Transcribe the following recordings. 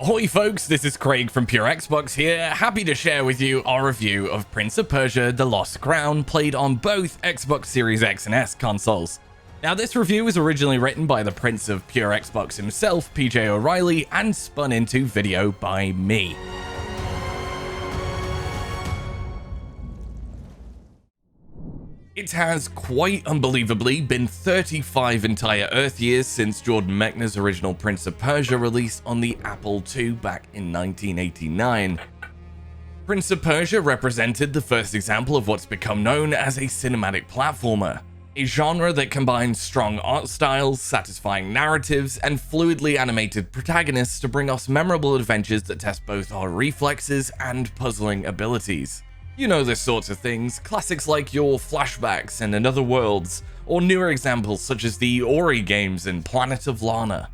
Ahoy folks, this is Craig from Pure Xbox here, happy to share with you our review of Prince of Persia: The Lost Crown, played on both Xbox Series X and S consoles. Now this review was originally written by the Prince of Pure Xbox himself, PJ O'Reilly, and spun into video by me. It has quite unbelievably been 35 entire Earth years since Jordan Mechner's original Prince of Persia released on the Apple II back in 1989. Prince of Persia represented the first example of what's become known as a cinematic platformer, a genre that combines strong art styles, satisfying narratives, and fluidly animated protagonists to bring us memorable adventures that test both our reflexes and puzzling abilities. You know the sorts of things, classics like your Flashbacks and Another Worlds, or newer examples such as the Ori games and Planet of Lana.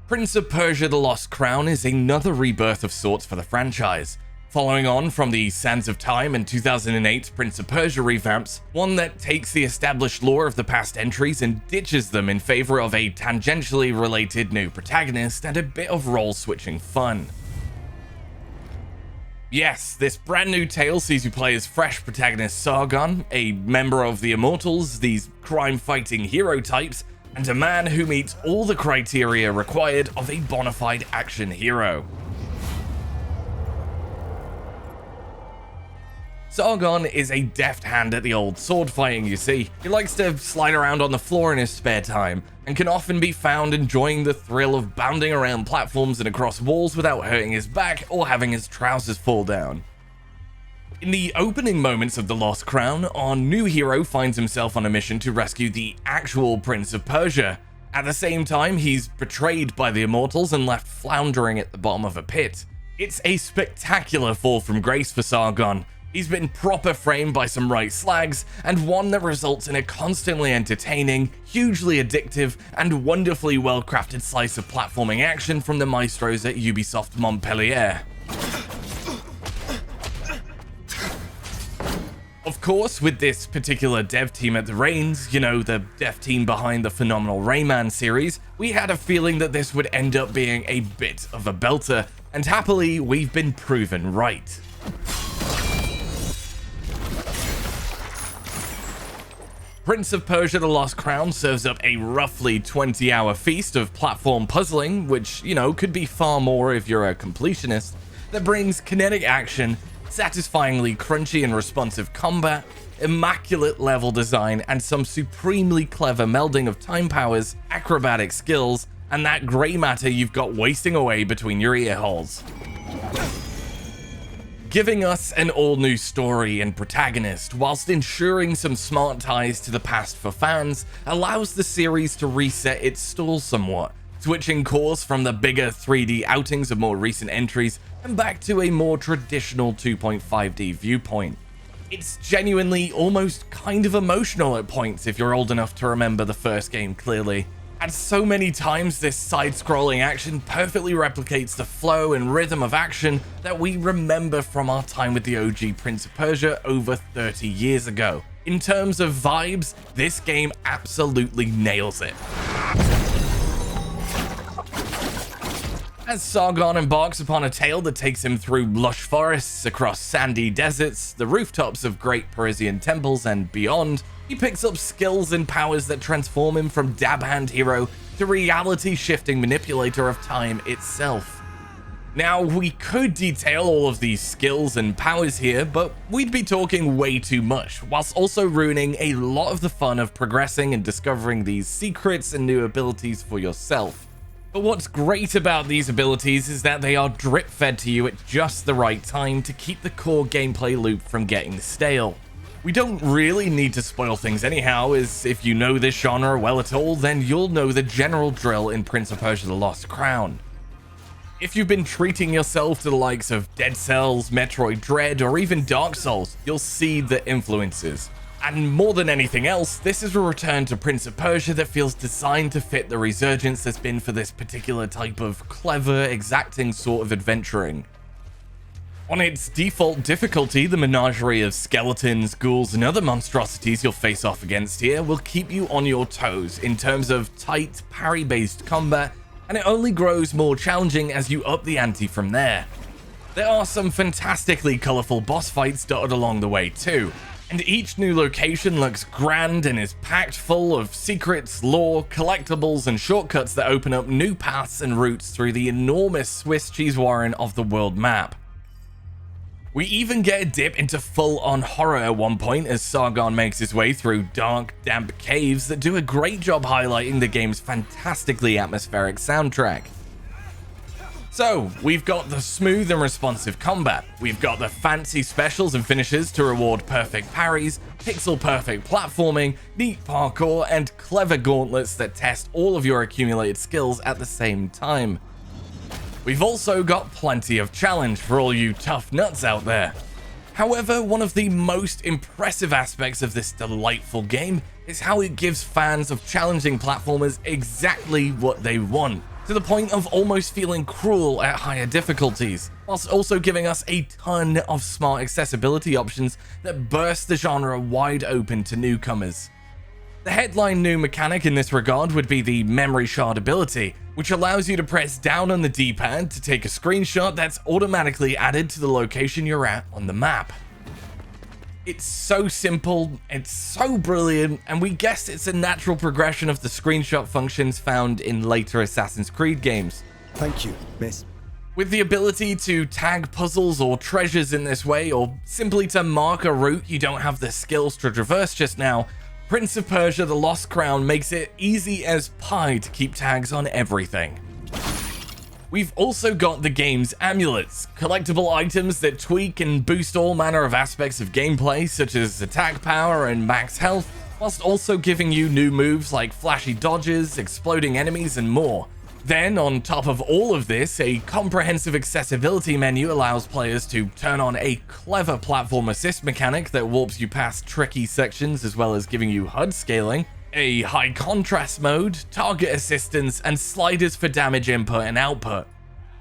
Prince of Persia: The Lost Crown is another rebirth of sorts for the franchise, following on from the Sands of Time and 2008 Prince of Persia revamps, one that takes the established lore of the past entries and ditches them in favor of a tangentially related new protagonist and a bit of role-switching fun. Yes, this brand new tale sees you play as fresh protagonist Sargon, a member of the Immortals, these crime-fighting hero types, and a man who meets all the criteria required of a bona fide action hero. Sargon is a deft hand at the old sword fighting, you see. He likes to slide around on the floor in his spare time, and can often be found enjoying the thrill of bounding around platforms and across walls without hurting his back or having his trousers fall down. In the opening moments of The Lost Crown, our new hero finds himself on a mission to rescue the actual Prince of Persia. At the same time, he's betrayed by the Immortals and left floundering at the bottom of a pit. It's a spectacular fall from grace for Sargon. He's been proper framed by some right slags, and one that results in a constantly entertaining, hugely addictive, and wonderfully well-crafted slice of platforming action from the maestros at Ubisoft Montpellier. Of course, with this particular dev team at the reins, you know, the dev team behind the phenomenal Rayman series, we had a feeling that this would end up being a bit of a belter, and happily, we've been proven right. Prince of Persia: The Lost Crown serves up a roughly 20-hour feast of platform puzzling, which, you know, could be far more if you're a completionist, that brings kinetic action, satisfyingly crunchy and responsive combat, immaculate level design, and some supremely clever melding of time powers, acrobatic skills, and that grey matter you've got wasting away between your ear holes. Giving us an all-new story and protagonist, whilst ensuring some smart ties to the past for fans, allows the series to reset its stall somewhat, switching course from the bigger 3D outings of more recent entries and back to a more traditional 2.5D viewpoint. It's genuinely almost kind of emotional at points if you're old enough to remember the first game clearly. And so many times this side-scrolling action perfectly replicates the flow and rhythm of action that we remember from our time with the OG Prince of Persia over 30 years ago. In terms of vibes, this game absolutely nails it. As Sargon embarks upon a tale that takes him through lush forests, across sandy deserts, the rooftops of great Parisian temples, and beyond, he picks up skills and powers that transform him from dab-hand hero to reality-shifting manipulator of time itself. Now, we could detail all of these skills and powers here, but we'd be talking way too much, whilst also ruining a lot of the fun of progressing and discovering these secrets and new abilities for yourself. But what's great about these abilities is that they are drip-fed to you at just the right time to keep the core gameplay loop from getting stale. We don't really need to spoil things anyhow, as if you know this genre well at all, then you'll know the general drill in Prince of Persia: The Lost Crown. If you've been treating yourself to the likes of Dead Cells, Metroid Dread, or even Dark Souls, you'll see the influences. And more than anything else, this is a return to Prince of Persia that feels designed to fit the resurgence there's been for this particular type of clever, exacting sort of adventuring. On its default difficulty, the menagerie of skeletons, ghouls, and other monstrosities you'll face off against here will keep you on your toes in terms of tight, parry-based combat and it only grows more challenging as you up the ante from there. There are some fantastically colourful boss fights dotted along the way too, and each new location looks grand and is packed full of secrets, lore, collectibles, and shortcuts that open up new paths and routes through the enormous Swiss cheese warren of the world map. We even get a dip into full-on horror at one point as Sargon makes his way through dark, damp caves that do a great job highlighting the game's fantastically atmospheric soundtrack. So, we've got the smooth and responsive combat, we've got the fancy specials and finishes to reward perfect parries, pixel-perfect platforming, neat parkour, and clever gauntlets that test all of your accumulated skills at the same time. We've also got plenty of challenge for all you tough nuts out there. However, one of the most impressive aspects of this delightful game is how it gives fans of challenging platformers exactly what they want, to the point of almost feeling cruel at higher difficulties, whilst also giving us a ton of smart accessibility options that burst the genre wide open to newcomers. The headline new mechanic in this regard would be the memory shard ability, which allows you to press down on the D-pad to take a screenshot that's automatically added to the location you're at on the map. It's so simple, it's so brilliant, and we guess it's a natural progression of the screenshot functions found in later Assassin's Creed games. Thank you, miss. With the ability to tag puzzles or treasures in this way, or simply to mark a route you don't have the skills to traverse just now, Prince of Persia: The Lost Crown makes it easy as pie to keep tags on everything. We've also got the game's amulets, collectible items that tweak and boost all manner of aspects of gameplay, such as attack power and max health, whilst also giving you new moves like flashy dodges, exploding enemies, and more. Then, on top of all of this, a comprehensive accessibility menu allows players to turn on a clever platform assist mechanic that warps you past tricky sections as well as giving you HUD scaling, a high contrast mode, target assistance, and sliders for damage input and output.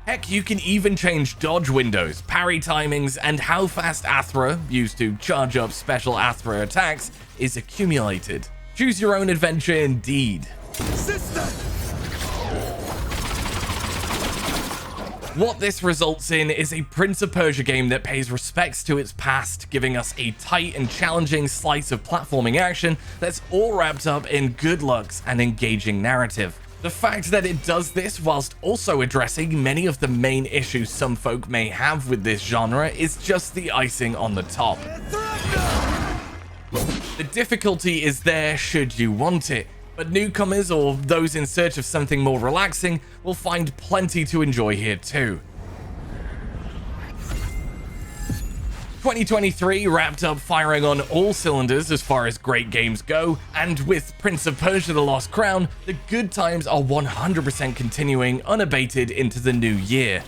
Heck, you can even change dodge windows, parry timings, and how fast Athra, used to charge up special Athra attacks, is accumulated. Choose your own adventure indeed. Sister! What this results in is a Prince of Persia game that pays respects to its past, giving us a tight and challenging slice of platforming action that's all wrapped up in good looks and engaging narrative. The fact that it does this whilst also addressing many of the main issues some folk may have with this genre is just the icing on the top. The difficulty is there should you want it, but newcomers or those in search of something more relaxing will find plenty to enjoy here too. 2023 wrapped up firing on all cylinders as far as great games go, and with Prince of Persia: The Lost Crown, the good times are 100% continuing unabated into the new year.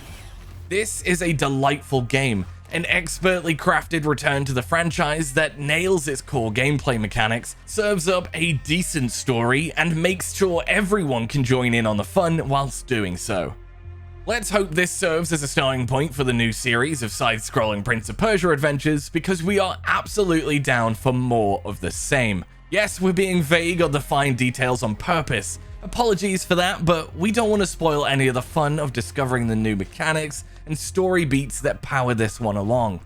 This is a delightful game, an expertly crafted return to the franchise that nails its core gameplay mechanics, serves up a decent story, and makes sure everyone can join in on the fun whilst doing so. Let's hope this serves as a starting point for the new series of side-scrolling Prince of Persia adventures, because we are absolutely down for more of the same. Yes, we're being vague on the fine details on purpose. Apologies for that, but we don't want to spoil any of the fun of discovering the new mechanics and story beats that power this one along.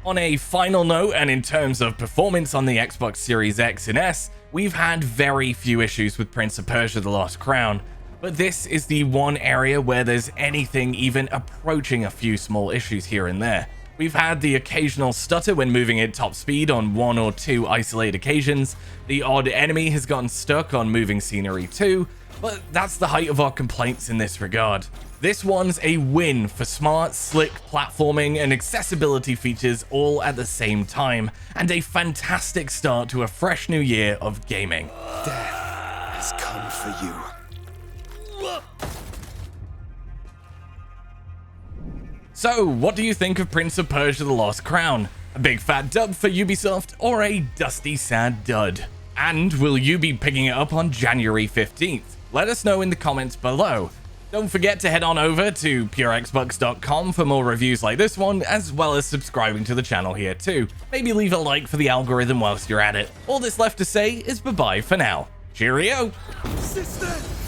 On a final note, and in terms of performance on the Xbox Series X and S, we've had very few issues with Prince of Persia: The Lost Crown, but this is the one area where there's anything even approaching a few small issues here and there. We've had the occasional stutter when moving at top speed on one or two isolated occasions, the odd enemy has gotten stuck on moving scenery too, but that's the height of our complaints in this regard. This one's a win for smart, slick platforming and accessibility features all at the same time, and a fantastic start to a fresh new year of gaming. Death has come for you. So, what do you think of Prince of Persia: The Lost Crown? A big fat dub for Ubisoft, or a dusty sad dud? And will you be picking it up on January 15th? Let us know in the comments below. Don't forget to head on over to purexbox.com for more reviews like this one, as well as subscribing to the channel here too. Maybe leave a like for the algorithm whilst you're at it. All that's left to say is bye-bye for now. Cheerio. Sister!